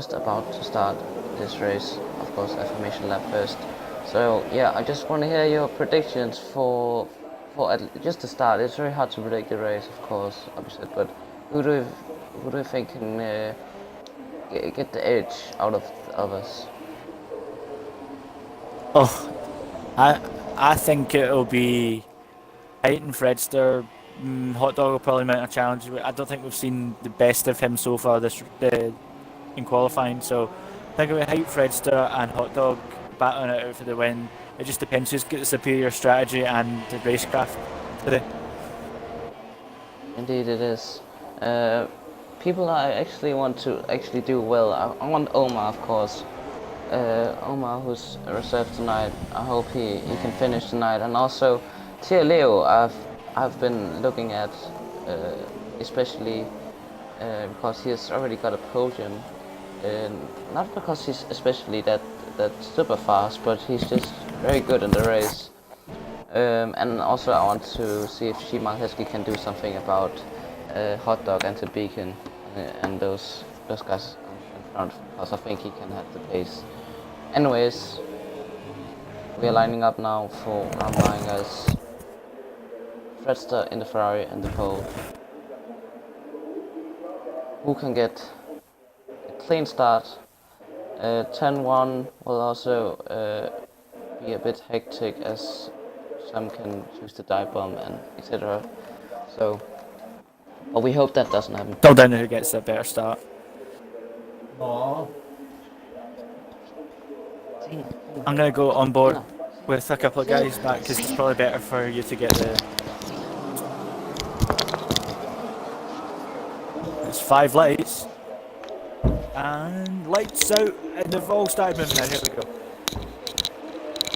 just about to start this race, of course, affirmation lap first. So yeah, I just want to hear your predictions for just to start. It's very hard to predict the race, of course, obviously, but who do you think can get the edge out of us? Oh, I think it'll be Hyte and Fredster. HotDog will probably mount a challenge. I don't think we've seen the best of him so far in qualifying. So I think it'll be Hyte, Fredster, and HotDog battling it out for the win. It just depends who's got the superior strategy and the racecraft today. Indeed, it is. People I actually want to do well. I want Omar, of course. Omar, who's reserved tonight. I hope he can finish tonight. And also Leo, I've been looking at, especially because he has already got a podium. Not because he's especially that super fast, but he's just very good in the race. And also I want to see if Shemileheskey can do something about HotDog and Beacon and those guys in front, because I think he can have the pace. Anyways, we are lining up now for round 9, guys. Fredster in the Ferrari and the pole. Who can get a clean start? 10-1 will also be a bit hectic, as some can choose to dive bomb and etc. So, but we hope that doesn't happen. Still down to who gets a better start. Aww. I'm going to go on board with a couple of guys back, because it's probably better for you to get the... It's 5 lights. And lights out, and they've all started moving now. Here we go.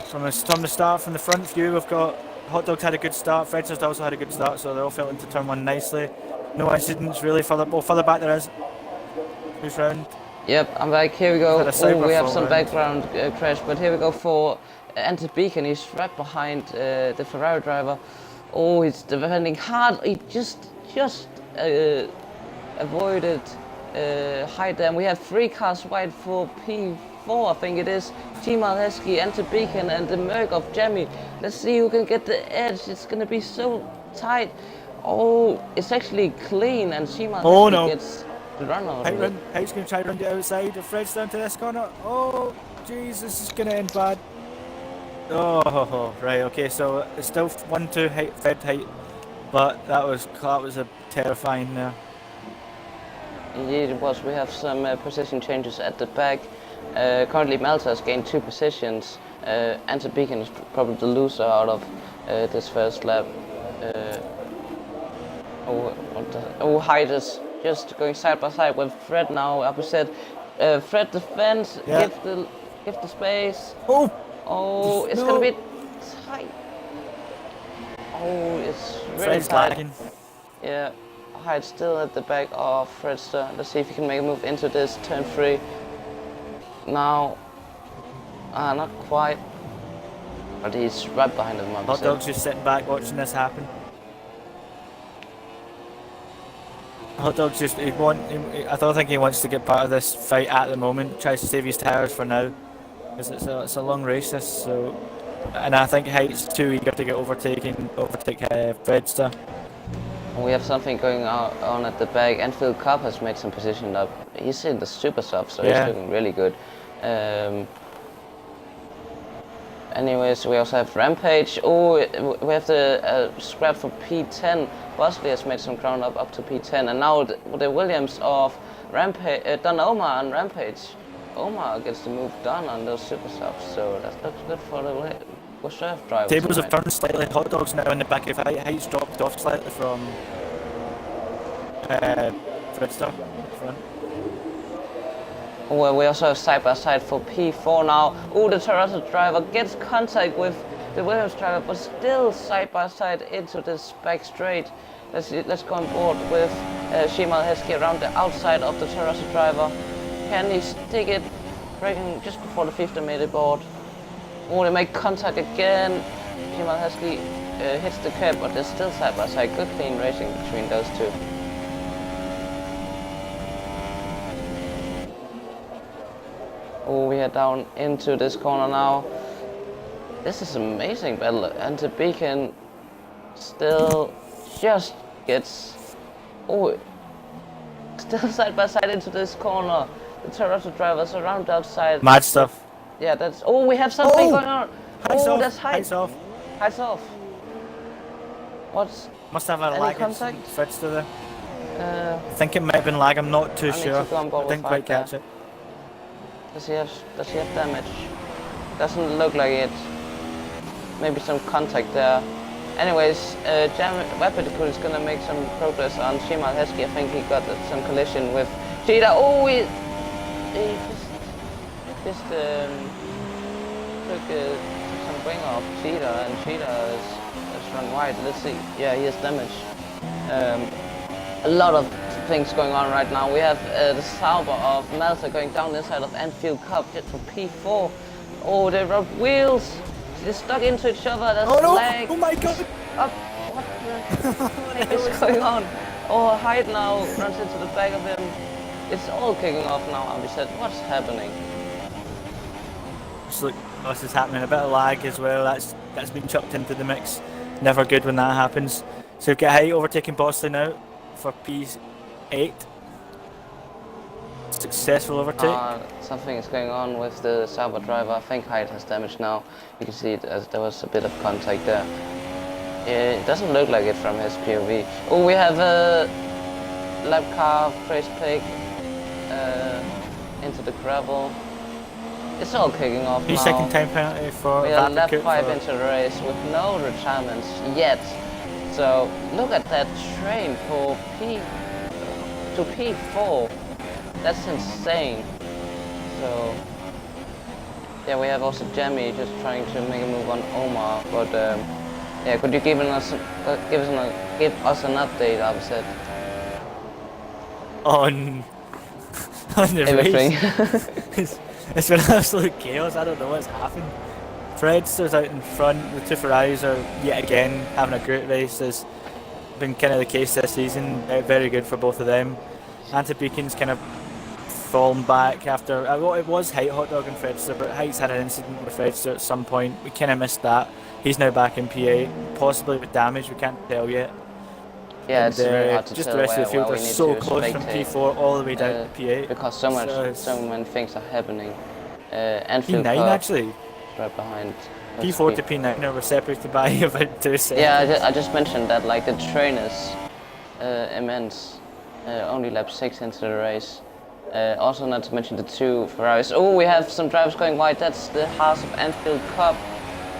From the start, from the front view, we've got HotDog's had a good start, Fredster's also had a good start, so they all fell into turn 1 nicely. No incidents really. Further back there is. Who's round? Yep, I'm back. Here we go. Oh, we have some round. background crash, but here we go for Beacon. He's right behind the Ferrari driver. Oh, he's defending hard. He just avoided Hyte. And we have 3 cars wide for P4, I think it is. Shemileheskey, Beacon, and the Merc of Jamie. Let's see who can get the edge. It's gonna be so tight. Oh, it's actually clean, and Shemileheskey gets the run out of it. Hyte's going to try to run the outside of Fredster into this corner. Oh, jeez, this is going to end bad. Oh, right, okay, so it's still 1-2 Hyte, but that was a terrifying there. Indeed it was. We have some position changes at the back. Currently Malta has gained 2 positions. Beacon is probably the loser out of this first lap. Hyte is just going side by side with Fred now. Opposite. Fred defends. Yeah. Give the space. Oh, it's gonna be tight. Oh, it's really Fred's tight. lagging. Yeah, Hyte still at the back of Fredster. Let's see if he can make a move into this turn 3. Now, not quite, but he's right behind him. HotDog's just sitting back watching this happen. HotDog's just, I don't think he wants to get part of this fight at the moment. Tries to save his tires for now, because it's a long race this, so... And I think Hyte's too eager to get overtake Fredster. We have something going on at the back. Enfield Cup has made some position up. He's in the super sub, so he's looking really good. Anyways, we also have Rampage. Oh, we have the scrap for P10. Bosley has made some ground up to P10, and now the Williams of Rampage, done Omar on Rampage. Omar gets the move done on those super subs, so that looks good for the reserve driver. Tables have turned slightly. HotDog's now in the back of Hyte. Hyte's dropped off slightly from Fredster front. Well, we also have side by side for P4 now. Oh, the Toronto driver gets contact with the Williams driver, but still side by side into this back straight. Let's go on board with Shemileheskey around the outside of the Toronto driver. Can he stick it? Breaking just before the 50-meter board. Oh, they make contact again. Shemileheskey hits the curb, but they're still side by side. Good clean racing between those two. Oh, we are down into this corner now. This is amazing battle, and the beacon still just gets still side by side into this corner. The Toronto drivers around outside. Mad stuff. Yeah, that's. Oh, we have something going on. Hyte's off. That's Hyte. Hyte's off. Hyte's off. What's? Must have a Any lag contact? Fredster there. I think it might have been lag. I'm not too sure. I didn't quite catch it. Does he have damage? Doesn't look like it. Maybe some contact there. Anyways, Webedicool is gonna make some progress on Shemileheskey. I think he got some collision with Cheetah. Oh, he just took some wing off Cheetah, and Cheetah is run wide. Let's see. Yeah, he has damage. A lot of things going on right now. We have the Sauber of Malta going down inside of Anfield Cup, just for P4. Oh, they rubbed wheels. They're stuck into each other. That's lag. Oh my god! Up. What the heck is going on? Oh, Hyte now runs into the back of him. It's all kicking off now. And we said, what's happening? Just look, what's is happening? A bit of lag as well. That's been chucked into the mix. Never good when that happens. So we've got Hyte overtaking Bosley now for P8. Successful overtake. Something is going on with the Sauber driver. I think Hyte has damage now. You can see it as there was a bit of contact there. It doesn't look like it from his POV. Oh, we have a lap car, race pig into the gravel. It's all kicking off now. Second time penalty for we are lap 5 into the race with no retirements yet. So look at that train for P4. That's insane. So yeah, we have also Jamie just trying to make a move on Omar, but yeah, could you give us an update, Abhishek? On the everything. Race. It's been absolute chaos. I don't know what's happened. Fredster's out in front. The two Ferraris are yet again having a great race. It's been kind of the case this season. Very good for both of them. Anti-Beacon's kind of fallen back after, well, it was Hyte, HotDog and Fredster, but Hyte's had an incident with Fredster at some point. We kind of missed that. He's now back in P8, possibly with damage, we can't tell yet. Yeah, and, it's very hard to just tell the rest of the field where are we need so to close from P4 all the way down to P8. Because so many things are happening. Anfield P9 Cup, actually. right behind. P4 to P9 now, we're separated by about 2 seconds. Yeah, I just mentioned that, like, the train is immense. Only lap 6 into the race. Also not to mention the two Ferraris. Oh, we have some drivers going wide. That's the Haas of Anfield Cup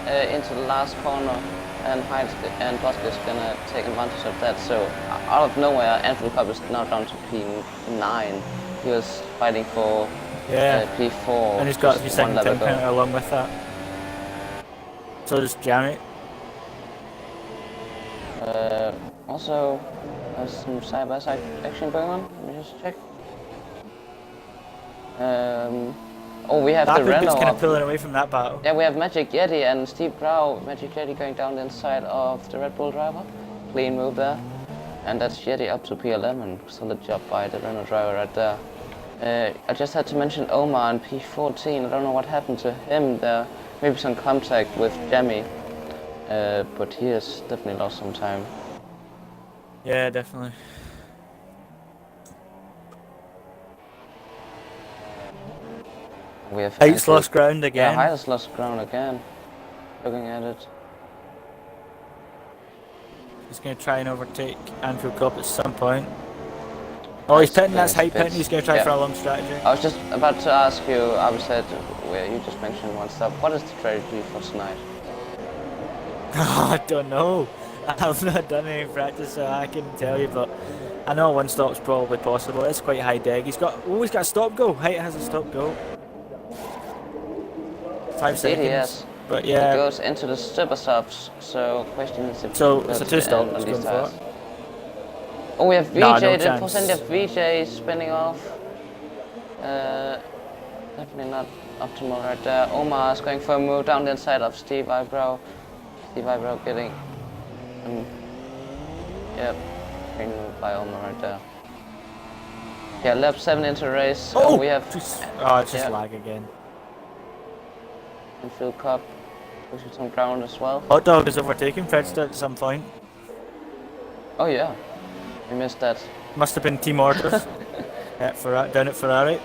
into the last corner. And Hyte and Bosley is gonna take advantage of that. So out of nowhere, Anfield Cup is now down to P9. He was fighting for P4. And he's got his second time penalty along with that. So does Jamie. Also, there's some side-by-side action going on. Let me just check. Oh, we have the Renault. Kind of pulling away from that battle. Yeah, we have Magic Yeti and Steve Grau. Magic Yeti going down the inside of the Red Bull driver. Clean move there. And that's Yeti up to P11. Solid job by the Renault driver right there. I just had to mention Omar and P14. I don't know what happened to him there. Maybe some contact with Jamie. But he has definitely lost some time. Yeah, definitely. We have Hyte's lost ground again. Yeah, Hyte's lost ground again. Looking at it. He's going to try and overtake Anfield Cup at some point. Oh, he's pitting, that's Hyte pitting. He's going to try for a long strategy. I was just about to ask you, Abhishek, where you just mentioned one stuff. What is the strategy for tonight? I don't know. I've not done any practice, so I couldn't tell you, but I know one stop's probably possible. It's quite high deg. He's got a stop go. Hyte has a stop go. 5 seconds. Yes. But yeah. It goes into the super stops, so question is if so it's a 2-stop. on these tires. Oh, we have VJ, the percentage of VJ spinning off. Definitely not optimal right there. Omar is going for a move down the inside of Steve Eyebrow. Steve Eyebrow getting yep, green move by Omar right there. Yeah, lap 7 into the race. Oh, we have it's just lag again. Enfield Cup, pushing some ground as well. HotDog is overtaking Fredster at some point. Oh yeah, we missed that. Must have been team orders. Down at Ferrari.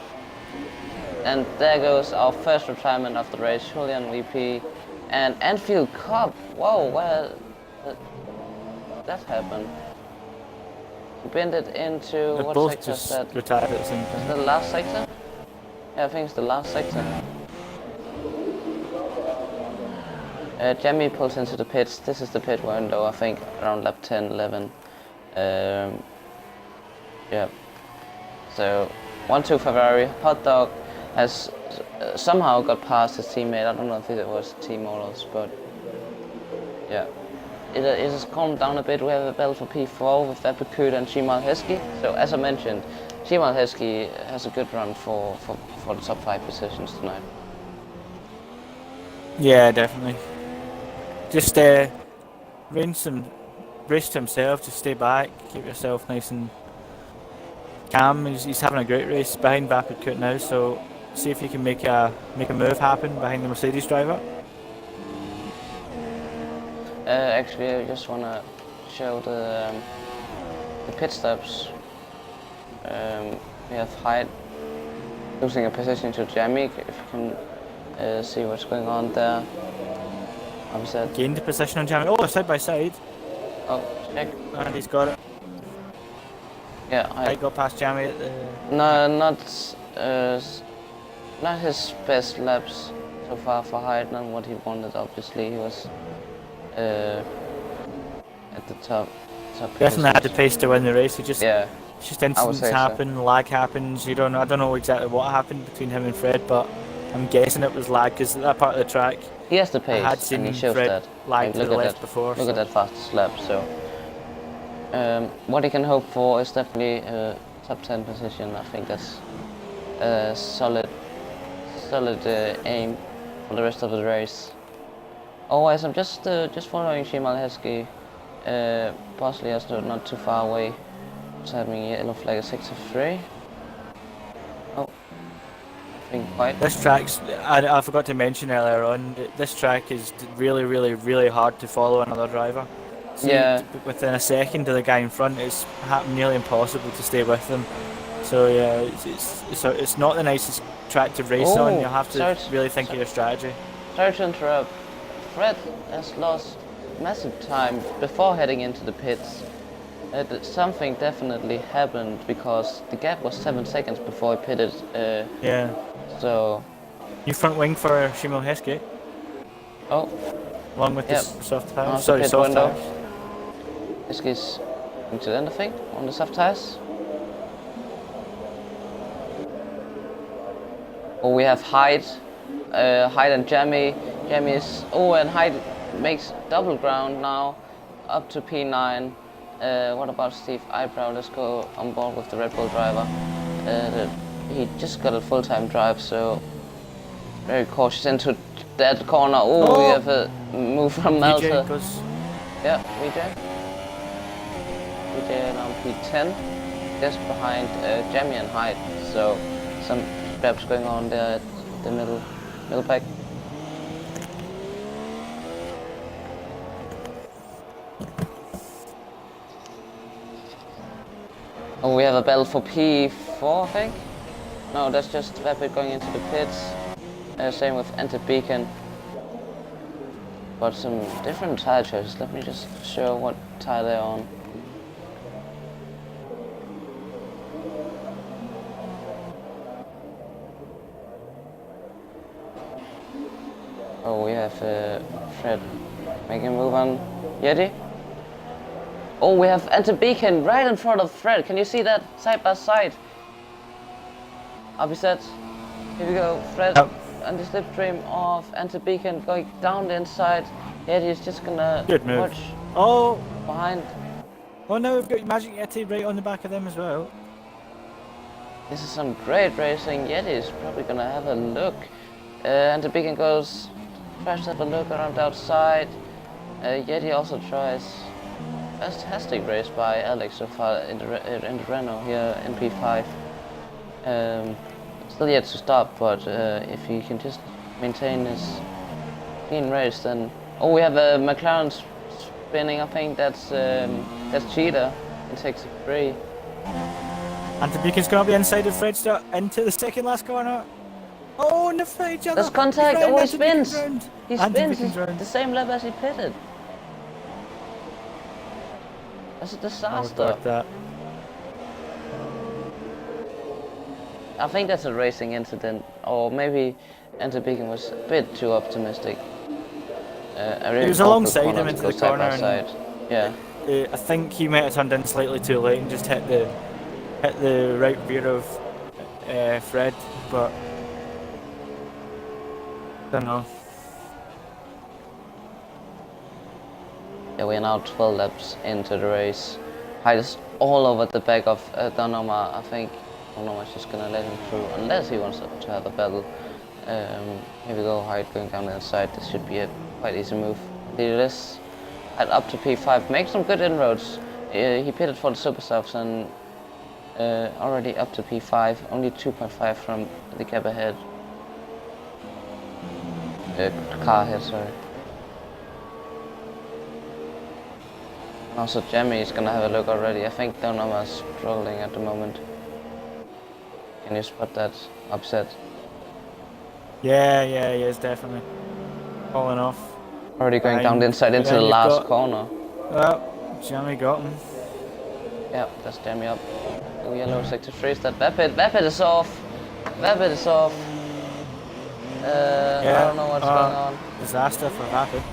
And there goes our first retirement of the race, Julian VP. And Enfield Cup, whoa, where did that happened? He binned it into, They're what both sector is just that? retired at the same Is time. that the last sector? Yeah, I think it's the last sector. Jamie pulls into the pits. This is the pit window, I think, around lap 10, 11. Yeah. So, 1-2 Ferrari. HotDog has somehow got past his teammate. I don't know if it was team orders, but yeah. It has calmed down a bit. We have a battle for P4 with Epicute and Shemileheskey. So, as I mentioned, Shemileheskey has a good run for the top 5 positions tonight. Yeah, definitely. Just brace to himself, just stay back, keep yourself nice and calm. He's having a great race behind Epicute now, so see if you can make a move happen behind the Mercedes driver. Actually, I just want to show the pit stops. We have Hyte losing a position to Jamie. If you can see what's going on there. Upset. Gained the position on Jamie. Oh, they're side by side. Oh, check. And he's got it. Yeah, I got past Jamie at the... No, not his best laps so far for Hyte, not what he wanted. Obviously, he was at the top. Definitely had the pace to win the race. He just incidents happen, so. Lag happens. I don't know exactly what happened between him and Fred, but I'm guessing it was lag because that part of the track. He has the pace. I had seen and he shows Fred that. lag to the left before. Look at that fastest lap. So, what he can hope for is definitely a top 10 position. I think that's a solid aim for the rest of the race. Otherwise, I'm just following Shemileheskey. BosslyGaming is not too far away. What's happening here? It looks like a sector 3. Oh, I think quite. This track's, I forgot to mention earlier on, this track is really, really, really hard to follow another driver. See, yeah. Within a second of the guy in front, it's nearly impossible to stay with them. So yeah, it's not the nicest track to race on. You have to really think of your strategy. Sorry to interrupt. Fred has lost massive time before heading into the pits. Something definitely happened because the gap was 7 seconds before he pitted. Yeah. So. New front wing for Shemileheskey. Oh. Along with this soft tires. Sorry, soft tires. Heskey's going to the end, I think, on the soft tires. Oh, we have Hyte. Hyte and Jamie. Jamie is... Oh, and Hyte makes double ground now. Up to P9. What about Steve Eyebrow? Let's go on board with the Red Bull driver. He just got a full-time drive, so... Very cautious into that corner. Oh, we have a move from Malta. Yeah, VJ. VJ on P10. Just behind Jamie and Hyte. So, some scraps going on there at the middle pack. Oh, we have a battle for P4, I think. No, that's just Rapid going into the pits. Same with Beacon. But some different tire choices. Let me just show what tire they're on. Oh, we have Fred making a move on Yeti. Oh, we have Beacon right in front of Fred. Can you see that side by side? Opposite. Here we go, Fred. And the slipstream of Beacon going down the inside. Yeti is just gonna watch behind. Oh no, we've got Magic Yeti right on the back of them as well. This is some great racing. Yeti is probably gonna have a look. Beacon tries to have a look around outside. Yeti also tries. Fantastic race by Alex so far in the Renault here in P5. Still yet to stop, but if he can just maintain his being raced. And oh, we have a McLaren spinning. I think that's Cheetah. It takes a Prix. And the beacon's going to be inside of Fredster into the second last corner. Oh, and the fight each other. There's contact. Oh, he spins. He spins. He's The same lap as he pitted. That's a disaster. Oh, that. I think that's a racing incident, or maybe Beacon was a bit too optimistic. He was alongside him into the corner, and yeah. I think he might have turned in slightly too late and just hit the right rear of Fred, but I don't know. Yeah, we are now 12 laps into the race. Hyte is all over the back of Donoma. I think Donoma's just gonna let him through, unless he wants to have a battle. Here we go, Hyte going down the inside. This should be a quite easy move. Leader this. Hyte up to P5, make some good inroads. He pitted for the super softs and already up to P5, only 2.5 from the gap ahead. Car ahead, sorry. Also, Jamie is gonna have a look already. I think Donoma is struggling at the moment. Can you spot that upset? Yeah, he is definitely falling off. Already going down the inside into the last corner. Oh, Jamie got him. Yep, that's Jamie up. Oh, yellow 63 is that Vapid is off. Vapid is off. I don't know what's going on. Disaster for Vapid.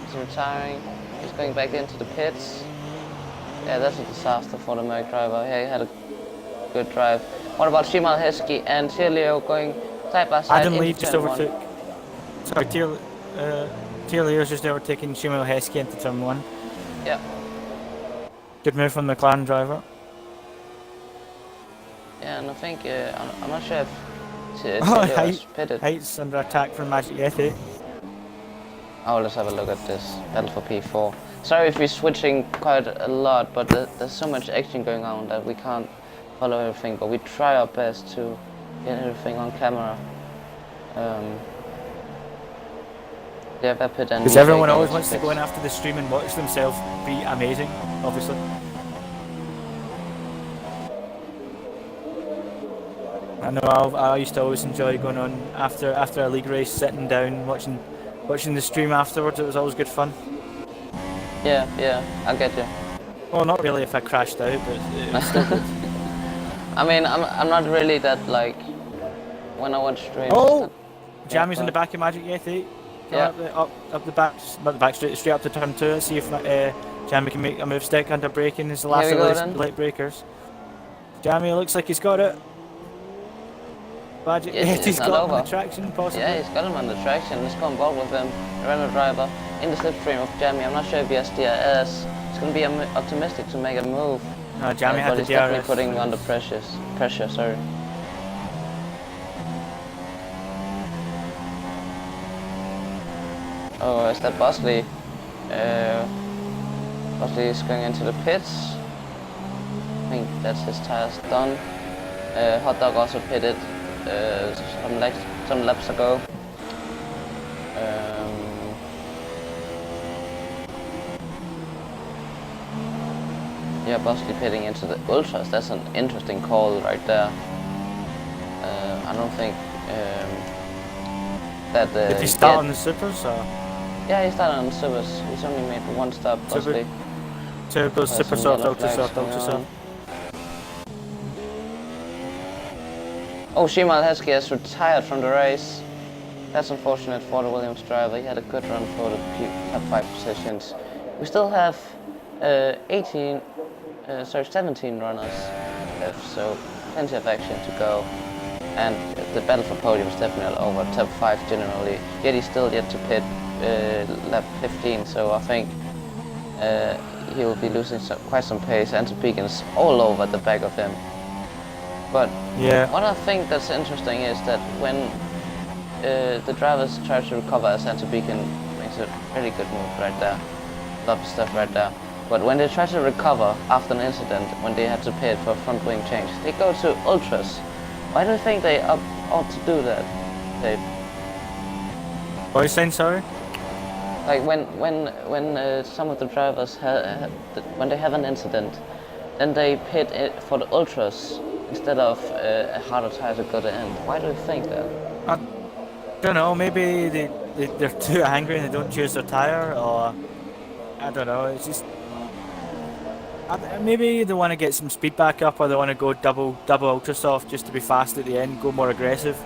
He's retiring. He's going back into the pits. Yeah, that's a disaster for the Merc driver. Yeah, he had a good drive. What about Shemileheskey and Tielio going side by side? Adam Lee just overtook. Sorry, Tielio's just overtaking Shemileheskey into turn 1. Yeah. Good move from the McLaren driver. Yeah, and I think I'm not sure if Tielio is pitted. Hyte's under attack from Magic Yeti. Oh, let's have a look at this battle for P4. Sorry if we're switching quite a lot, but there's so much action going on that we can't follow everything, but we try our best to get everything on camera. Yeah, Vapid and... Because everyone always wants to go in after the stream and watch themselves be amazing, obviously. I know I used to always enjoy going on after a league race, sitting down, watching the stream afterwards. It was always good fun. Yeah, I get you. Well, not really if I crashed out, but it was still good. I mean, I'm not really that, like, when I watch streams... Oh! Jamie's in the back of Magic Yeti. Yeah. Up the back, not the back, straight up to turn 2. Let's see if Jamie can make a move stick under braking. Is the last of the late breakers. Jamie looks like he's got it. Magic Yeti's got him on the traction, possibly. Yeah, he's got him on the traction. Let's go on board with him. The Renault driver in the slipstream of Jamie. I'm not sure if he has DRS. He's going to be optimistic to make a move. No, Jamie had the DRS. He's definitely putting him under pressure. Sorry. Oh, is that Bosley? Bosley is going into the pits. I think that's his tires done. HotDog also pitted some laps ago. Yeah, Bosley pitting into the Ultras. That's an interesting call right there. I don't think that... Did he start on the Supers? Or? Yeah, he started on the Supers. He's only made one stop, Bosley. Super soft, ultra soft. Oh, Shemileheskey has retired from the race. That's unfortunate for the Williams driver. He had a good run for the top 5 positions. We still have 17 runners left, so plenty of action to go. And the battle for podium is definitely over. Top 5 generally. Yet he's still yet to pit lap 15, so I think he will be losing quite some pace. And Beacon's all over the back of him. But yeah, what I think that's interesting is that when the drivers try to recover, as Beacon makes a really good move right there. Love the stuff right there. But when they try to recover after an incident, when they had to pit for a front wing change, they go to Ultras. Why do you think they ought to do that, Dave? What are you saying, sorry? Like when some of the drivers when they have an incident, then they pit it for the ultras instead of a harder tire to go to end. Why do you think that? I don't know, maybe they're too angry and they don't choose their tyre, or I don't know, it's just maybe they want to get some speed back up, or they want to go double ultra soft just to be fast at the end, go more aggressive,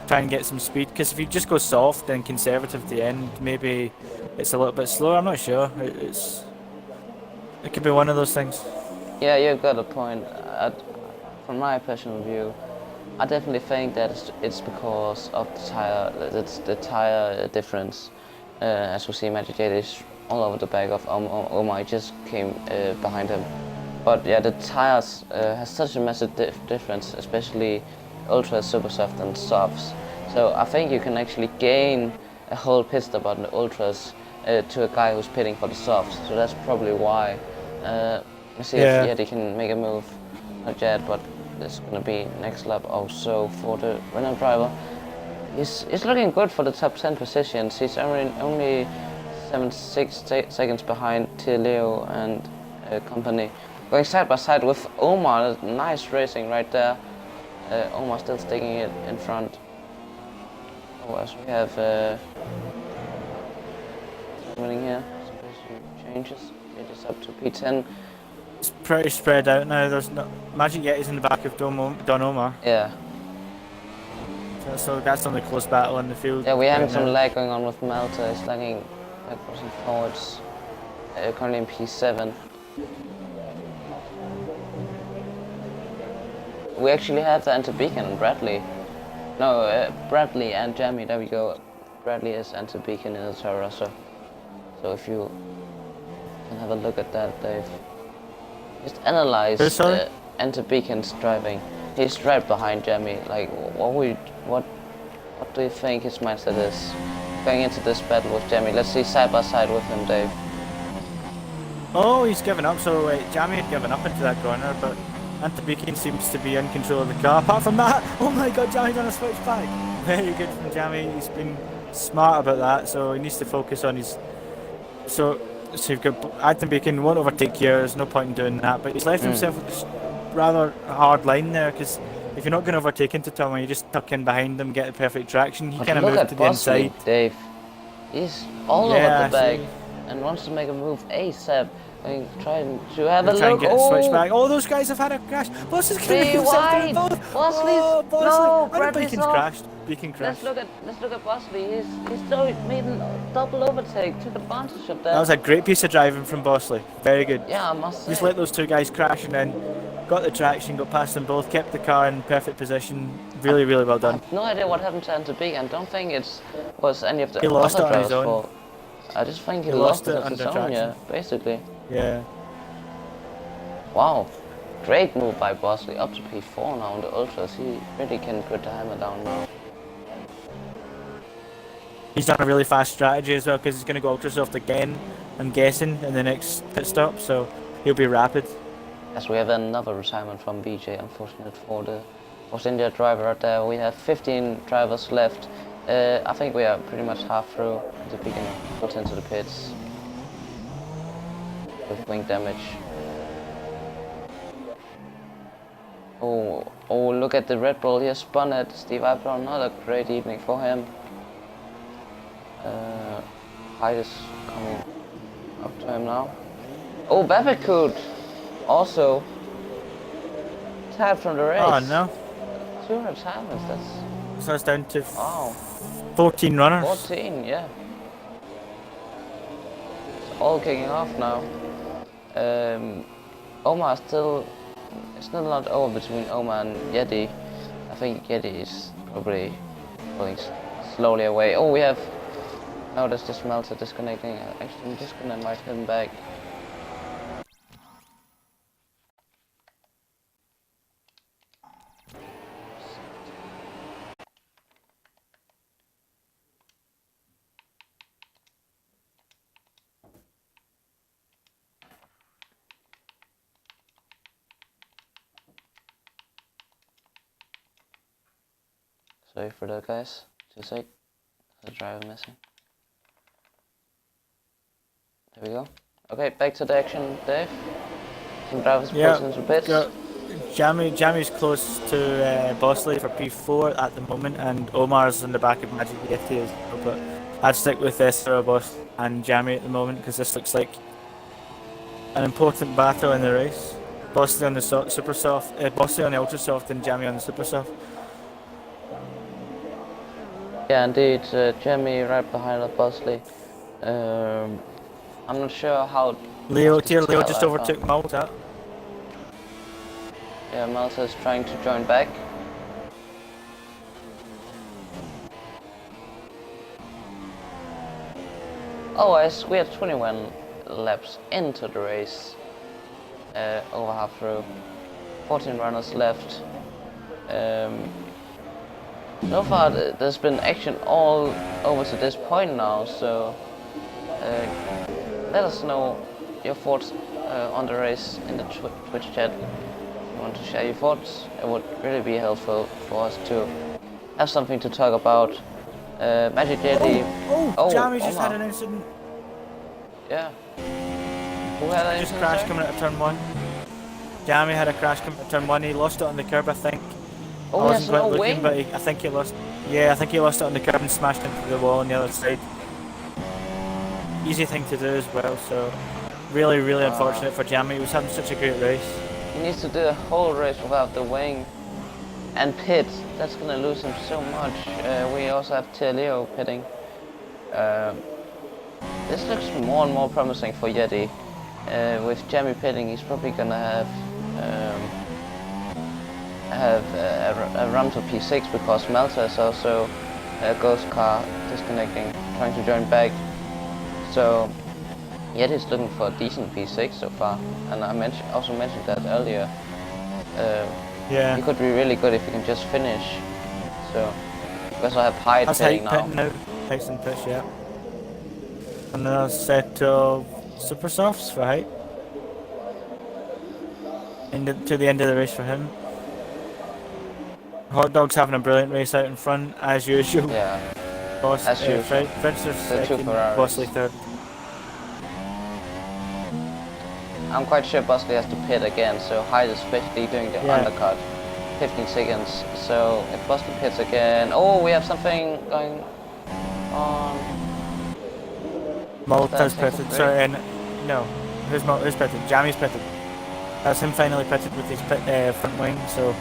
try and get some speed. Because if you just go soft and conservative at the end, maybe it's a little bit slower. I'm not sure. It could be one of those things. Yeah, you've got a point. From my personal view, I definitely think that it's because of the tire. It's the tire difference. As we see, Magic J is all over the back of Omar. Just came behind him. But yeah, the tires has such a massive difference, especially ultra, super soft, and softs. So I think you can actually gain a whole pit stop on the ultras to a guy who's pitting for the softs. So that's probably why. Let's see if Yeti can make a move. Not yet, but it's gonna be next lap also for the winner driver. He's looking good for the top 10 positions. He's only 6 seconds behind Leo and company. Going side by side with Omar. Nice racing right there. Omar still sticking it in front. Oh, as we have winning here. Some changes. It is up to P10. It's pretty spread out now. There's no Magic Yeti's in the back of Don Omar. Yeah. So that's on the close battle in the field. Yeah, we're having some lag going on with Malta. It's lagging backwards and forwards. Currently in P7. We actually have the anti-beacon on Bradley. No, Bradley and Jamie, there we go. Bradley is anti-beacon in the Toro Rosso. So if you can have a look at that, Dave. Just analyze anti-beacon's driving. He's right behind Jamie. Like, what do you think his mindset is going into this battle with Jamie? Let's see side by side with him, Dave. Oh, he's given up. So Jamie had given up into that corner, but Anti-Beacon seems to be in control of the car. Apart from that, oh my God, Jamie's on a switch back. Very good from Jamie. He's been smart about that, so he needs to focus on his. So you've got Anti-Beacon won't overtake here. There's no point in doing that, but he's left himself with this rather hard line there, because if you're not going to overtake into Tom, you just tuck in behind them, get the perfect traction. He kind of moved to the inside. Dave, he's all over the back and wants to make a move ASAP. I mean, trying to have a look. And get a switch back. Oh, those guys have had a crash. Bossly's going to wide. Bossly's no, Beacon's crashed. Beacon crashed. Let's look at Bossly. He's still made a double overtake. Took advantage of that. That was a great piece of driving from Bossly. Very good. Yeah, I must say. Just let those two guys crash and then got the traction, got past them both, kept the car in perfect position. Really, really well done. I have no idea what happened to Anti-Beacon. I don't think it was any of the he lost other it on his own. fault. I just think he lost it on his own, traction. yeah, basically. Yeah. Wow, great move by Bossly, up to P4 now on the ultras. He really can put the hammer down now. He's done a really fast strategy as well, because he's going to go ultra soft again, I'm guessing, in the next pit stop, so he'll be rapid. As we have another retirement from BJ, unfortunate for the Force India driver out there. We have 15 drivers left. I think we are pretty much half through. The beginning put into the pits with wing damage. Oh, look at the Red Bull here, spun it. Steve Eyebrow, not a great evening for him. Hyte is coming up to him now. Oh, Babacoot also tapped from the race. Oh no. 2 retirements, that's... So it's down to wow. 14 runners. 14, yeah. It's all kicking off now. Omar still... It's not a lot over between Omar and Yeti. I think Yeti is probably going slowly away. Oh, we have... No, that's just Melter disconnecting. Actually, I'm just gonna invite him back. Sorry for that, guys. Just a sec. The driver missing. There we go. Okay, back to the action, Dave. Some drivers pulled into pits. Jamie's close to Bosley for P4 at the moment, and Omar's in the back of Magic Yeti as well. But I'd stick with SRL Boss and Jamie at the moment because this looks like an important battle in the race. Bosley on the super soft, Bosley on the ultra soft, and Jamie on the super soft. Yeah, indeed, Jamie right behind the Bosley. I'm not sure how. Leo just overtook Malta. Yeah, Malta is trying to join back. Oh, we had 21 laps into the race. Over half through. 14 runners left. So far, there's been action all over to this point now, so let us know your thoughts on the race in the Twitch chat. If you want to share your thoughts, it would really be helpful for us to have something to talk about. Magic Yeti. Oh, Jamie just had an incident. Yeah. Who had an Just incident? crashed coming out of turn 1. Jamie had a crash coming out of turn 1. He lost it on the curb, I think. Oh, I wasn't quite looking, wing? but I think he lost. Yeah, I think he lost it on the curb and smashed into the wall on the other side. Easy thing to do as well. So really, really unfortunate for Jamie. He was having such a great race. He needs to do the whole race without the wing and pit. That's gonna lose him so much. We also have Leo pitting. This looks more and more promising for Yeti. With Jamie pitting, he's probably gonna have a run to P6 because Malta is also a ghost car disconnecting, trying to join back. So Yeti's looking for a decent P6 so far, and I also mentioned that earlier. Yeah. He could be really good if he can just finish. So we also have Hyte pitting now. Hyte's in pitch, yeah. Another set of super softs for Hyte. To the end of the race for him. Hot Dog's having a brilliant race out in front, as usual. Yeah. As usual. Fredster's second, Bosley third. I'm quite sure Bosley has to pit again, so Hyte is especially doing the undercut. 15 seconds, so if Bosley pits again... Oh, we have something going on. Malta's pitted, sorry, no. Who's pitted? Jamie's pitted. That's him finally pitted with his front wing, so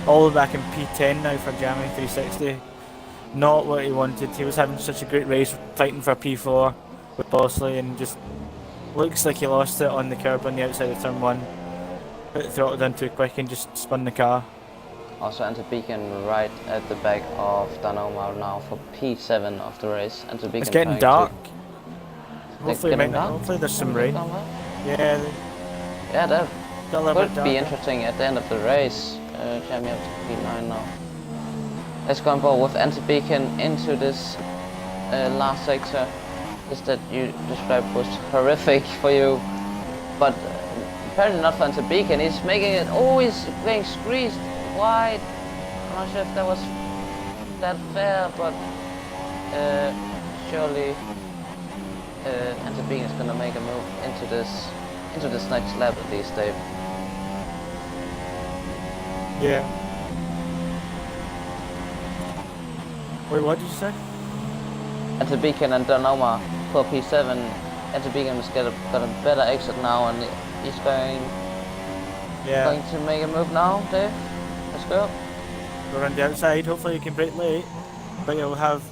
all the way back in P10 now for Jamie, 360. Not what he wanted. He was having such a great race, fighting for P4 with Bosley, and just looks like he lost it on the curb on the outside of turn 1. Put the throttle down too quick and just spun the car. Also Enter Beacon right at the back of Danoma now for P7 of the race. Enter Beacon it's getting dark. Hopefully there's some rain. Yeah, that could be interesting at the end of the race. Jamie up to P9 now. Let's go on board with Enter Beacon into this last sector. This that you described was horrific for you, but apparently not for Enter Beacon. He's making it. Oh, he's being squeezed wide. I'm not sure if that was that fair, but surely Enter Beacon is gonna make a move into this next lap at least, Dave. Yeah. Wait, what did you say? Enter Beacon and Danoma for P7. Enter Beacon has got a better exit now, and he's going to make a move now, Dave. Let's go. We're on the outside. Hopefully he can brake late, but he'll have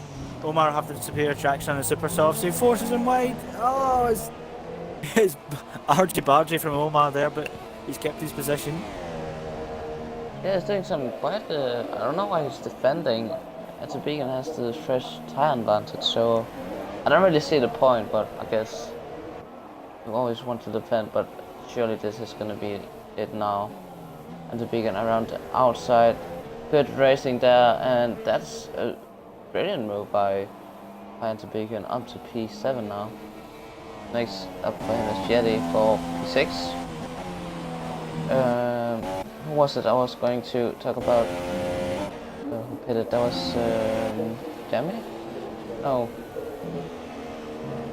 Omar have the superior traction on the super soft, so he forces him wide. Oh, it's argy-bargy from Omar there, but he's kept his position. Yeah, he's doing some quite. I don't know why he's defending. Enter Beacon has the fresh tire advantage, so I don't really see the point, but I guess you always want to defend, but surely this is going to be it now. Enter Beacon around the outside. Good racing there, and that's a brilliant move by Enter Beacon up to P7 now. Next up for him is Yeti for P6. Who was it I was going to talk about? Who pitted? That was Jamie? No.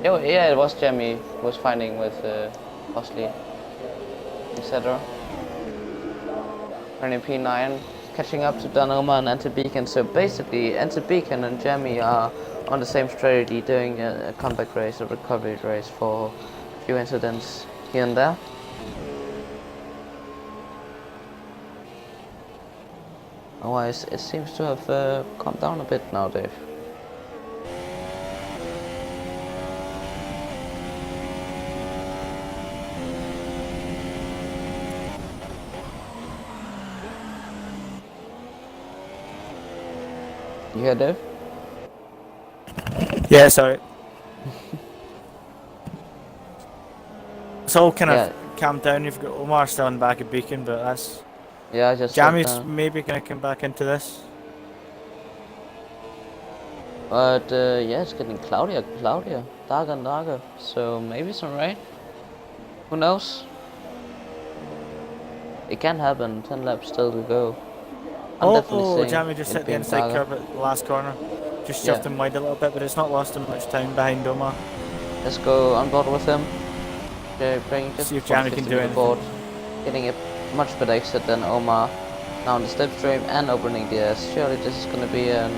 Yeah, it was Jamie who was fighting with Bosley, etc. Running P9, catching up to Danoma and Anti-Beacon. So basically, Anti-Beacon and Jamie are on the same strategy, doing a comeback race, a recovery race for a few incidents here and there. Otherwise, it seems to have calmed down a bit now, Dave. You hear Dave? Yeah, sorry. It's all kind of calmed down. You've got Omar still in the back of Beacon, but that's... Yeah, I just Jamie's maybe going to come back into this. But yeah, it's getting cloudier, darker and darker. So maybe some rain. Who knows? It can happen. 10 laps still to go. Jamie just hit the inside curve at the last corner. Just shoved him wide a little bit, but it's not lost him much time behind Omar. Let's go on board with him. See if Jamie can do anything. Board. Getting a much better exit than Omar. Now on the slipstream and opening DS. Surely this is going to be an...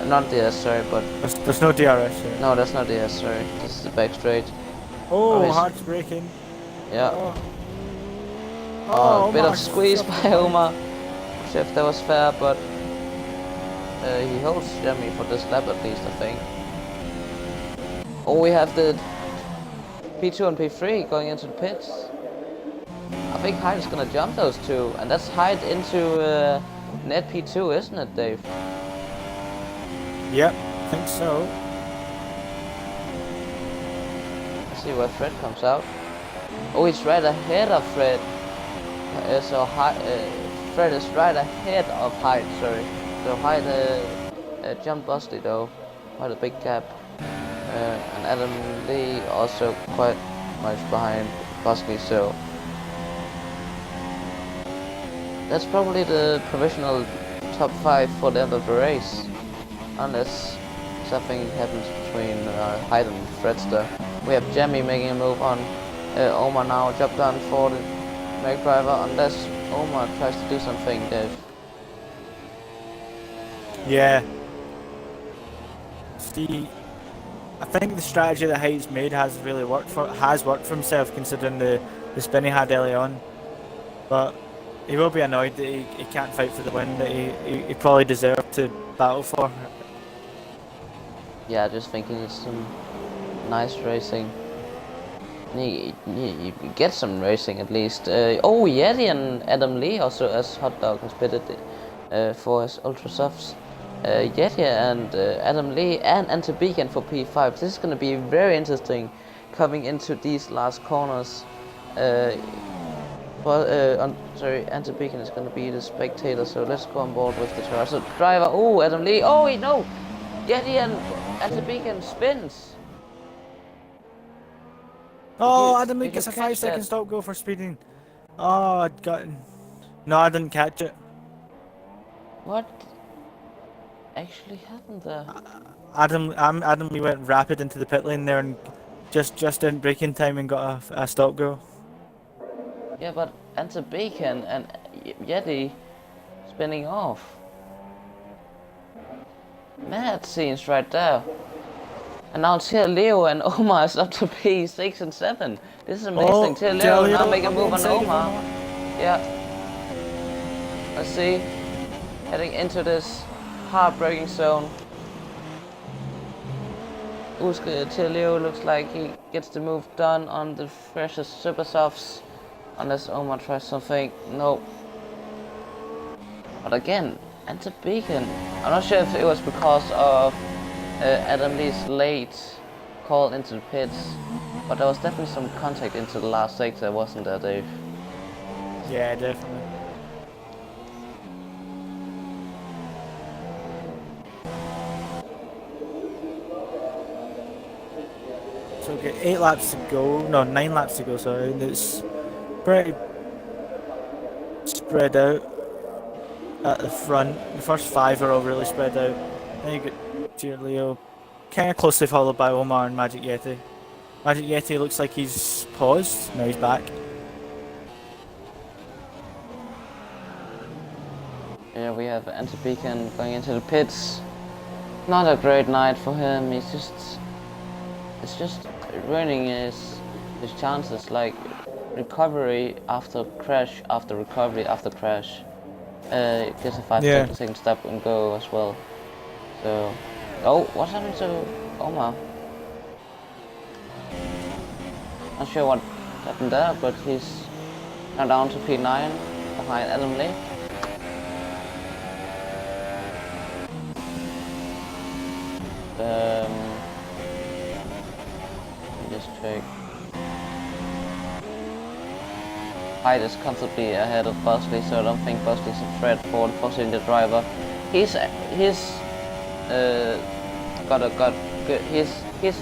not DS, sorry, but... There's no DRS here. No, that's not DS, sorry. This is the back straight. Oh, hard's braking. Yeah. Oh, a bit of squeeze by Omar. Not sure if that was fair, but he holds Jamie for this lap at least, I think. Oh, we have the P2 and P3 going into the pits. I think Hyte is gonna jump those two, and that's Hyte into net P2, isn't it, Dave? Yep, I think so. Let's see where Fred comes out. Oh, he's right ahead of Fred. So Fred is right ahead of Hyte, sorry. So Hyte jumped Bosley though, quite a big gap. And Adam Lee also quite much behind Bosley, so that's probably the provisional top 5 for the end of the race. Unless something happens between Hyte and Fredster. We have Jamie making a move on Omar now, job done for the Make driver, unless Omar tries to do something, Dave. Yeah. See, I think the strategy that Hyte's made has worked for himself, considering the spin he had early on. But he will be annoyed that he can't fight for the win that he probably deserved to battle for. Yeah, just thinking it's some nice racing. You get some racing at least. Oh, Yeti and Adam Lee also as HotDog has pitted for his Ultra Softs. Yeti and Adam Lee and Anti-Beacon for P5. This is going to be very interesting coming into these last corners. Sorry, Anti-Beacon is going to be the spectator, so let's go on board with the Toro. So driver, oh, Adam Lee, oh wait, no! Yeti and Anti-Beacon spins! Oh, Adam Lee gets a 5-second stop go for speeding. Oh, I'd gotten... No, I didn't catch it. What actually happened there? Adam Lee went rapid into the pit lane there and just didn't brake in time and got a stop go. Yeah, but Anti-Beacon and Yeti spinning off. Mad scenes right there. And now Tia Leo and Omar is up to P6 and 7. This is amazing. Tia Leo now make a move on Omar. Yeah. Let's see. Heading into this heartbreaking zone. Tia Leo looks like he gets the move done on the freshest super softs. Unless Omar tries something. Nope. But again, Anti-Beacon. I'm not sure if it was because of Adam Lee's late call into the pits, but there was definitely some contact into the last sector, wasn't there, Dave? Yeah, definitely. So okay, 8 laps to go, no, 9 laps to go, sorry, and it's pretty spread out at the front. The first 5 are all really spread out. Then you get Dear Leo. Kind of closely followed by Omar and Magic Yeti. Magic Yeti looks like he's paused, now he's back. Yeah, we have Anti-Beacon going into the pits. Not a great night for him. It's just ruining his chances. Like recovery after crash, after recovery after crash. Gets a 5-second stop and go as well. So, oh, what's happening to Omar? Not sure what happened there, but he's now down to P9 behind Adam Lee. Let me just check. Hyte is constantly ahead of Bossly, so I don't think Bossly's a threat for the four-cylinder driver. He's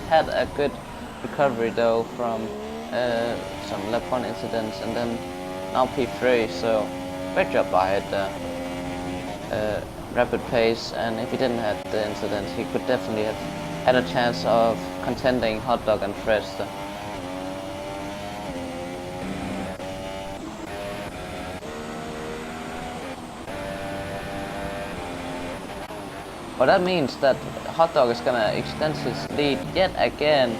had a good recovery though from some lap 1 incidents, and then now P3. So great job by Hyte there. Rapid pace, and if he didn't have the incident, he could definitely have had a chance of contending HotDog and Fredster. But that means that HotDog is gonna extend his lead yet again.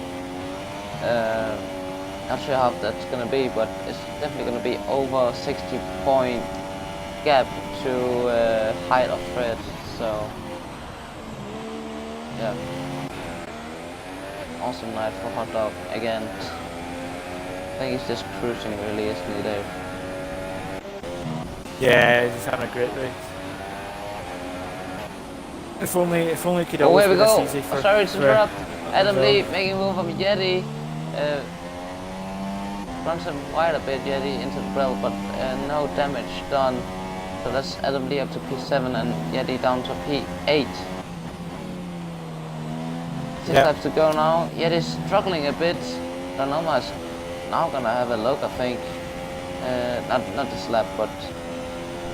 Not sure how that's gonna be, but it's definitely gonna be over 60-point gap to Hyte of Fred. So yeah, awesome night for HotDog again. I think he's just cruising really, isn't he, Dave? Yeah, he's having a great race. If only we could Oh, always here we do go. this easy for, Sorry to interrupt. Adam well. Lee making a move on Yeti. Runs him wide a bit, Yeti, into the grill, but no damage done. So that's Adam Lee up to P7 and Yeti down to P8. 6 laps to go now. Yeti's struggling a bit. Noma's now gonna have a look, I think. Not this lap, but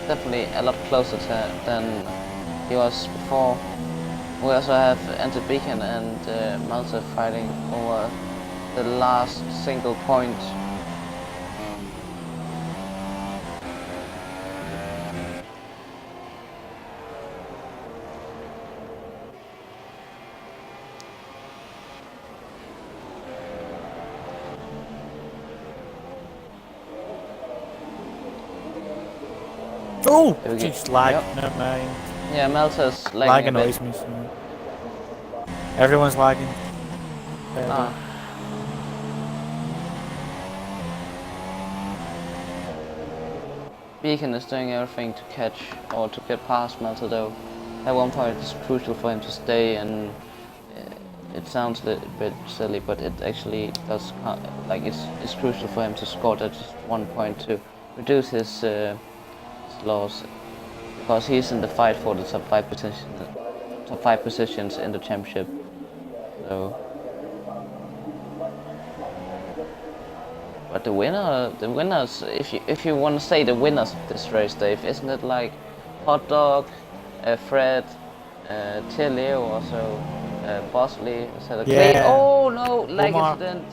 definitely a lot closer than he was before. We also have Anti-Beacon and Malta fighting over the last single point. Oh! Just lag, never mind. Yeah, Malta's lagging Lag a annoys bit. me. So. Everyone's lagging. Beacon is doing everything to catch or to get past Malta though. At one point it's crucial for him to stay, and it sounds a bit silly, but it actually does, like it's crucial for him to score that just 1 point to reduce his loss, because he's in the fight for the top 5 positions in the championship. So, but the winners, if you want to say the winners of this race, Dave, isn't it like HotDog, Fred, Leo, also Bossly, yeah. Oh no, leg Omar. incident.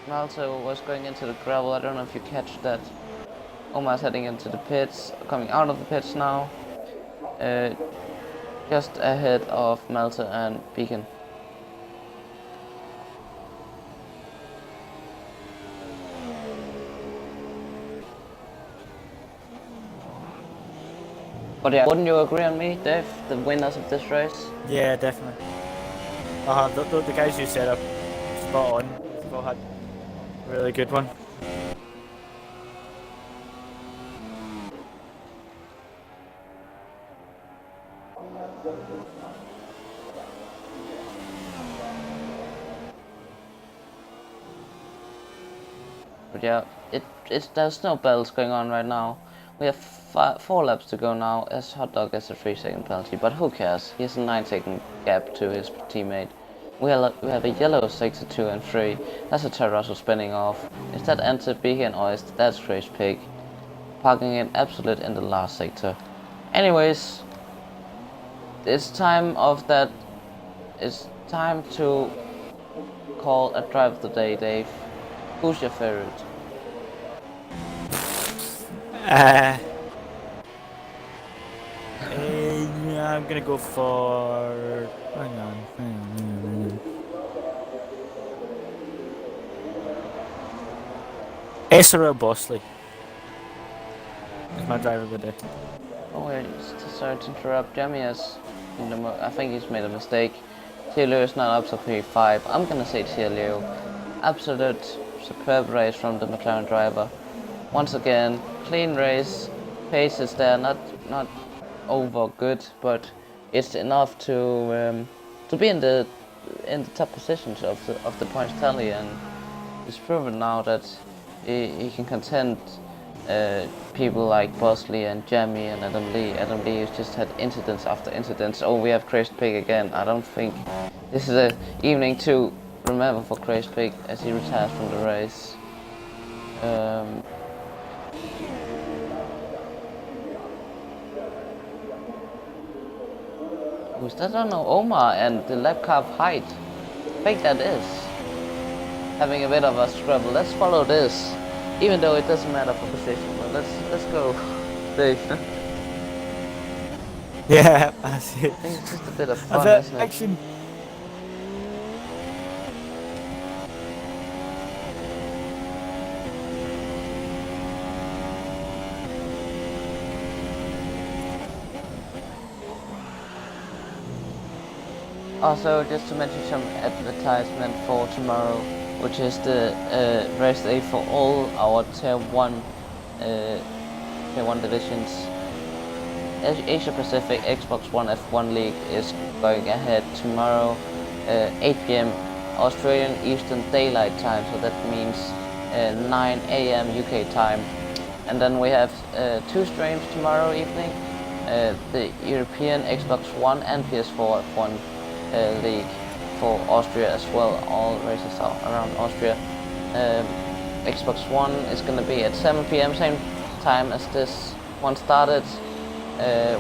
Malta was going into the gravel. I don't know if you catch that. Omar's heading into the pits, coming out of the pits now. Just ahead of Malta and Beacon. But yeah, wouldn't you agree on me, Dave? The winners of this race? Yeah, definitely. The guys you said are spot on. They've all had a really good one. But yeah, there's no bells going on right now. We have 4 laps to go now, as HotDog gets a 3-second penalty, but who cares? He has a 9-second gap to his teammate. We have a yellow 6, 2 and 3. That's a Rosso spinning off. Is that Anti-Beacon or is that Grace Pig? parking it absolute in the last sector. Anyways, it's time to call a drive of the day, Dave. Who's your favorite? I'm gonna go for. Hang on. SRL Bosley is my driver of the day. Oh wait, sorry to interrupt. Jamie has, I think he's made a mistake. TLO is not up to P5. I'm gonna say TLO. Absolute superb race from the McLaren driver. Once again, clean race. Pace is there, not over good, but it's enough to be in the top positions of the points tally, and it's proven now that he can contend people like Bosley and Jamie and Adam Lee. Adam Lee has just had incidents after incidents. Oh, we have Crazed Pig again. I don't think this is an evening to remember for Crazed Pig as he retires from the race. Who's that? I don't know. Omar and the lap car of Hyte. I think that is having a bit of a scrabble. Let's follow this, even though it doesn't matter for position. But let's go, Dave. Yeah, I see. I think it's just a bit of fun, isn't it? Actually, Also, just to mention some advertisement for tomorrow, which is the race day for all our Tier 1 divisions. Asia Pacific Xbox One F1 League is going ahead tomorrow, 8 p.m. Australian Eastern Daylight Time, so that means 9 a.m. UK time. And then we have 2 streams tomorrow evening, the European Xbox One and PS4 F1 League for Austria as well. All races are around Austria. Xbox One is going to be at 7 p.m. same time as this one started,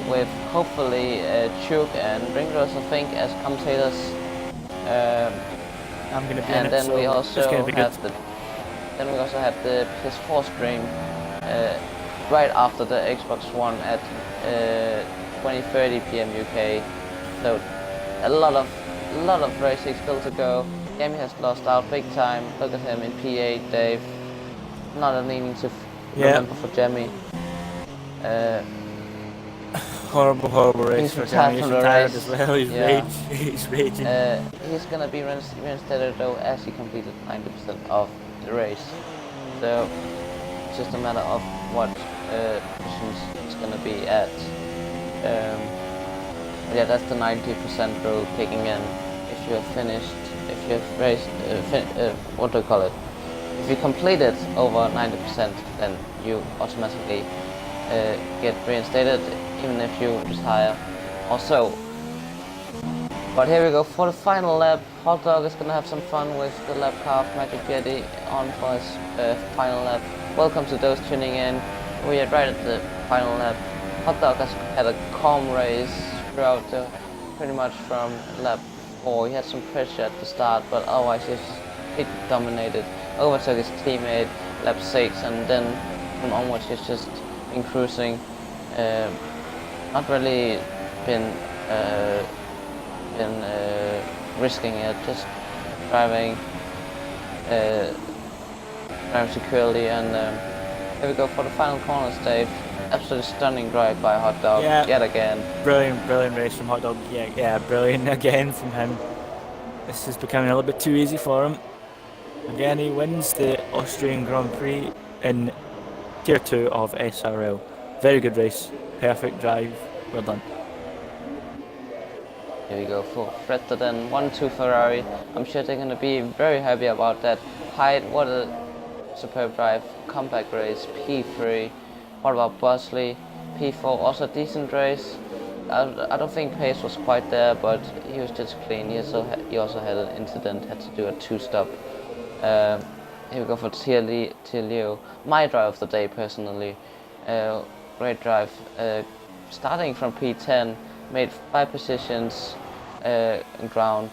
with hopefully Chuk and Ringross, I think, as commentators. I'm gonna be and in then it, we so also it's gonna be good. have the PS4 stream right after the Xbox One at 20:30 p.m. UK. So a lot of racing still to go. Jamie has lost out big time. Look at him in P8, Dave. Not an evening to remember for Jamie. Horrible race He's for retired Jamie. He's from the retired race. as well. He's raging. He's gonna be reinstated though, as he completed 90% of the race. So it's just a matter of what positions it's gonna be at. Yeah, that's the 90% rule kicking in. If you have finished, if you have raced, what do you call it? If you complete it over 90%, then you automatically get reinstated, even if you retire or so. But here we go for the final lap. HotDog is gonna have some fun with the lap car of Magic Yeti on for his final lap. Welcome to those tuning in. We are right at the final lap. HotDog has had a calm race throughout pretty much from lap 4. He had some pressure at the start, but otherwise he dominated. Overtook his teammate lap 6, and then from onwards he's just been cruising. Not really been risking it, just driving securely. And here we go for the final corners, Dave. Absolutely stunning drive by HotDog yet again. Brilliant race from HotDog. Yeah, brilliant again from him. This is becoming a little bit too easy for him. Again, he wins the Austrian Grand Prix in Tier 2 of SRL. Very good race. Perfect drive. Well done. Here we go for Fredster then, 1-2 Ferrari. I'm sure they're going to be very happy about that. Hyte, what a superb drive. Comeback race, P3. What about Bosley? P4, also decent race. I don't think pace was quite there, but he was just clean. He also had an incident, had to do a 2-stop. Here we go for Leo. My drive of the day, personally. Great drive. Starting from P10, made 5 positions in ground.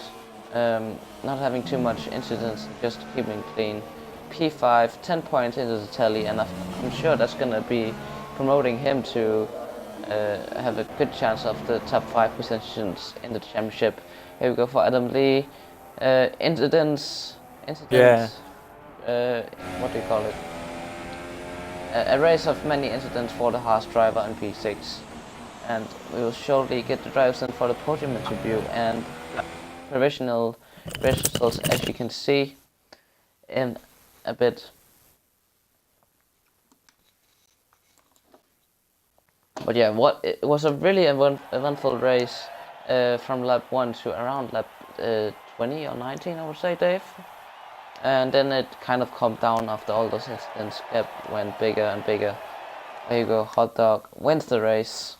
Not having too much incidents, just keeping clean. P5, 10 points into the tally, and I'm sure that's gonna be promoting him to have a good chance of the top 5 positions in the championship. Here we go for Adam Lee. Incidents. Yeah. What do you call it? A race of many incidents for the Haas driver in P6, and we will shortly get the drivers in for the podium interview and provisional results, as you can see in a bit. But yeah, it was a really eventful race from lap 1 to around lap 20 or 19, I would say, Dave. And then it kind of calmed down after all those incidents went bigger and bigger. There you go, Hot Dog wins the race,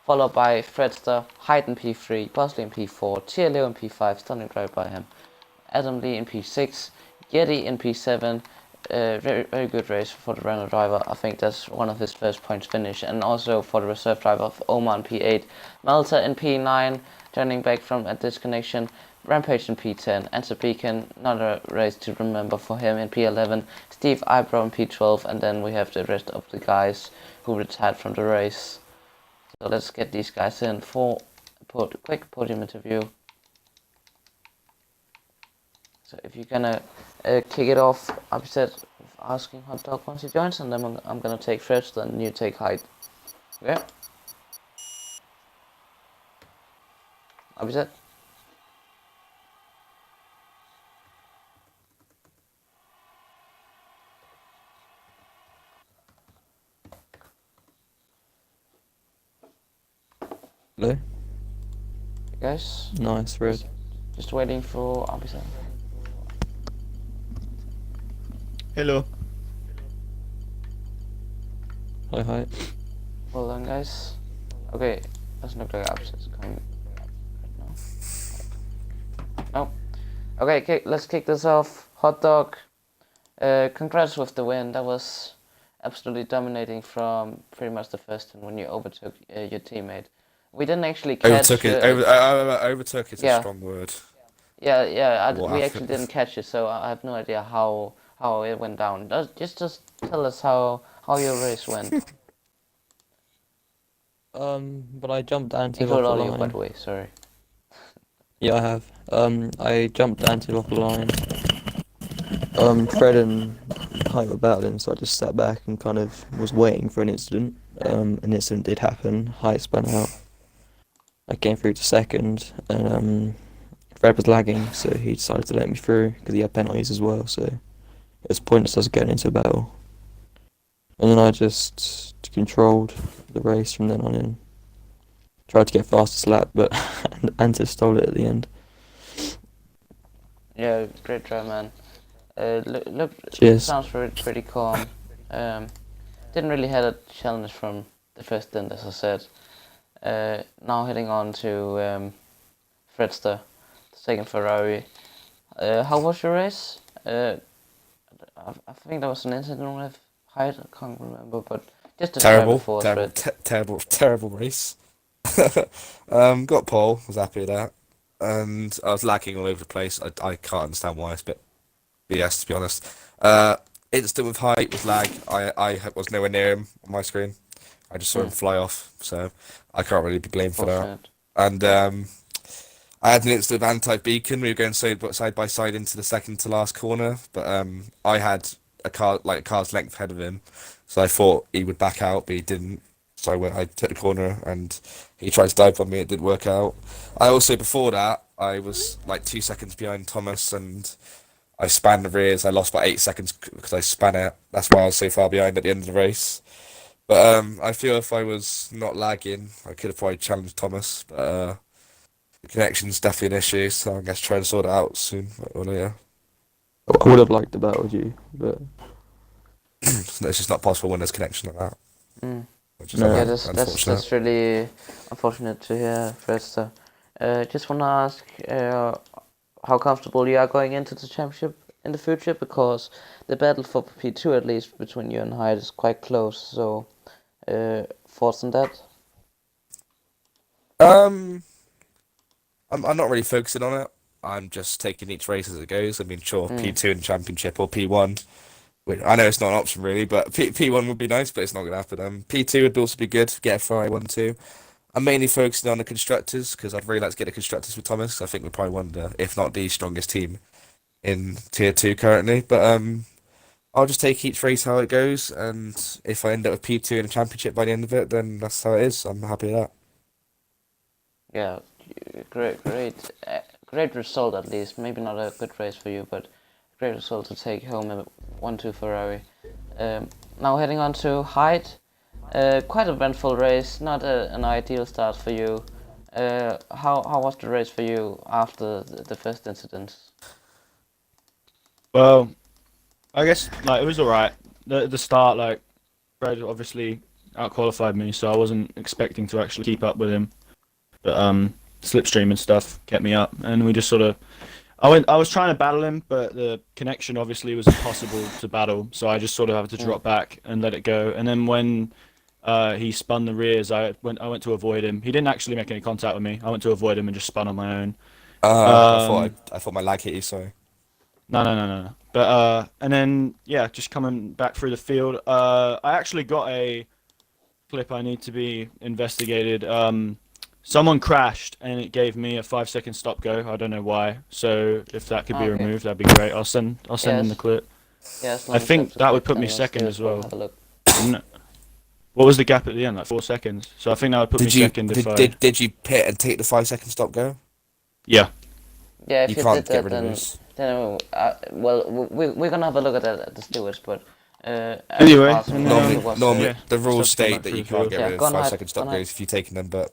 followed by Fredster, Hyte in P3, Bossly in P4, TLO in P5, stunning drive by him, Adam Lee in P6, Yeti in P7. Very good race for the Renault driver. I think that's one of his first points finish, and also for the reserve driver of Omar in P8, Melter in P9, turning back from a disconnection, Rampage in P10, Answer Beacon, another race to remember for him in P11, Steve Eyebrow in P12, and then we have the rest of the guys who retired from the race. So let's get these guys in for a quick podium interview. So if you're gonna kick it off, upset asking Hot Dog once he joins, and then I'm gonna take Fredster and you take Hyte. Okay? Upset? Hello? You guys? Nice, Red. Just waiting for upset. Hello. Hi, hi. Well done, guys. Okay, doesn't look like upset's coming right now. No. Okay, let's kick this off. Hot Dog, congrats with the win. That was absolutely dominating from pretty much the first turn when you overtook your teammate. We didn't actually catch... Overtook is yeah. a strong word. Yeah, What we happened? actually didn't catch it, so I have no idea how it went down. Just tell us how your race went. But I jumped Dante off Include the audio, by line. the way, sorry. Yeah, I have. I jumped Dante off the line. Fred and Hyte were battling, so I just sat back and kind of was waiting for an incident. An incident did happen. Hyte spun out. I came through to second, and Fred was lagging, so he decided to let me through because he had penalties as well. So it was pointless us getting into a battle. And then I just controlled the race from then on in. Tried to get fastest lap, but Ante stole it at the end. Yeah, great try, man. Look, Cheers. sounds pretty calm. Didn't really had a challenge from the first stint, as I said. Now heading on to Fredster, the second Ferrari. How was your race? I think there was an incident with Hyte, I can't remember, but just describe it for us, Fred. Terrible race. Got pole, was happy with that. And I was lagging all over the place. I can't understand why. It's a bit BS, to be honest. Instant with Hyte was lag. I was nowhere near him on my screen. I just saw him fly off, so I can't really be blamed for that. And I had an instant with anti-beacon. We were going side by side into the second to last corner, but I had a car's length ahead of him, so I thought he would back out, but he didn't. So I took the corner and he tried to dive on me. It didn't work out. I also, before that, I was like 2 seconds behind Thomas and I span the rears. I lost about 8 seconds because I span it. That's why I was so far behind at the end of the race. But I feel if I was not lagging, I could have probably challenged Thomas. But the connection's definitely an issue, so I guess try to sort it out soon. Well, yeah. I would have liked to battle with you, but It's just not possible when there's connection like that. Which is No. Yeah, unfortunate. that's really unfortunate to hear, Fredster. Just wanna ask how comfortable you are going into the championship in the future, because the battle for P2, at least between you and Hyde, is quite close. So Thoughts on that? I'm not really focusing on it. I'm just taking each race as it goes. I mean, sure, P2 in Championship or P1. Which I know it's not an option really, but P1 would be nice, but it's not going to happen. P2 would also be good. Get a Ferrari 1-2. I'm mainly focusing on the constructors because I'd really like to get the constructors with Thomas. I think we're probably one of the, if not the strongest team in Tier 2 currently. But I'll just take each race how it goes, and if I end up with P2 in a championship by the end of it, then that's how it is. I'm happy with that. Yeah, great result at least. Maybe not a good race for you, but great result to take home a 1-2 Ferrari. Now heading on to Hyte. Quite eventful race, not an ideal start for you. How was the race for you after the first incident? Well, I guess like it was alright. The start, like Fred obviously outqualified me, so I wasn't expecting to actually keep up with him. But slipstream and stuff kept me up, and we just sort of. I was trying to battle him, but the connection obviously was impossible to battle, so I just sort of had to drop back and let it go. And then when he spun the rears, I went to avoid him. He didn't actually make any contact with me. I went to avoid him and just spun on my own. I thought my lag hit you. Sorry. No. But and then yeah, just coming back through the field. I actually got a clip I need to be investigated. Someone crashed and it gave me a 5-second stop go. I don't know why. So if that could be removed, that'd be great. I'll send in the clip. Yeah, I think that would put me second as well. Have a look. What was the gap at the end? Like 4 seconds. So I think that would put me second if I. Did you pit and take the 5-second stop go? Yeah. Yeah, if You you can't did get that, rid of then this. well, we're gonna have a look at that at the stewards, but Anyway, as far as Normally, yeah, the rules just have to state go that you back through can't the get field. rid of Yeah, go on, 5-second stop go on. goes if you've taken them, but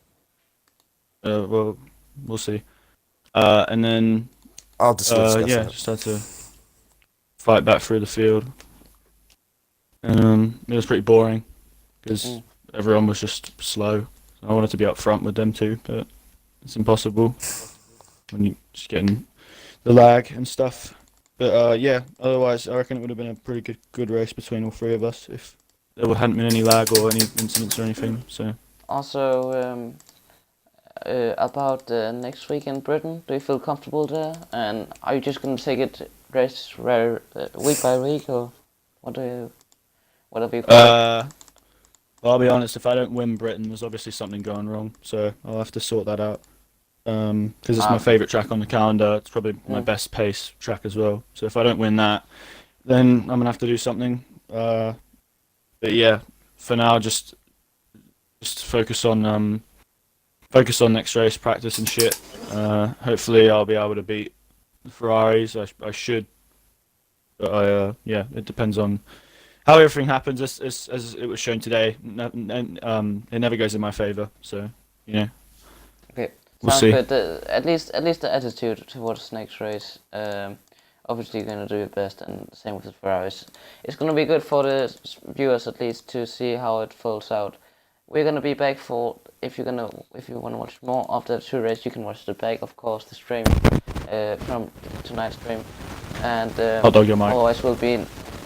well, we'll see. And then I'll discuss yeah, it. just had to fight back through the field. And it was pretty boring because everyone was just slow. I wanted to be up front with them too, but it's impossible when you just getting the lag and stuff. But yeah, otherwise I reckon it would have been a pretty good race between all three of us if there hadn't been any lag or any incidents or anything. So Also, about next week in Britain, do you feel comfortable there? And are you just gonna take it race week by week, or what have you called? well, I'll be honest, if I don't win Britain, there's obviously something going wrong, so I'll have to sort that out. Because it's my favourite track on the calendar. It's probably my best pace track as well. So if I don't win that, then I'm gonna have to do something. But yeah, for now, just focus on next race, practice and shit. Hopefully, I'll be able to beat the Ferraris. I should, but yeah, it depends on how everything happens. As it was shown today, it never goes in my favour. So you know. Okay, we'll sounds see. good. At least the attitude towards next race. Obviously, you're gonna do your best, and same with the Ferraris. It's gonna be good for the viewers at least to see how it folds out. We're gonna be back for if you wanna watch more of the two races, you can watch the back, of course, the stream from tonight's stream, and HotDog your mic. otherwise we'll be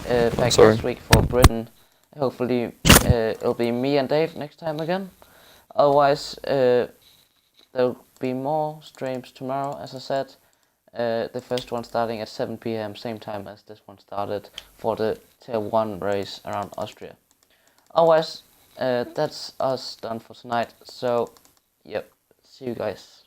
back next week for Britain. Hopefully, it'll be me and Dave next time again. Otherwise, there'll be more streams tomorrow, as I said. The first one starting at 7 p.m, same time as this one started for the Tier 1 race around Austria. Otherwise, that's us done for tonight. So, yep, see you guys.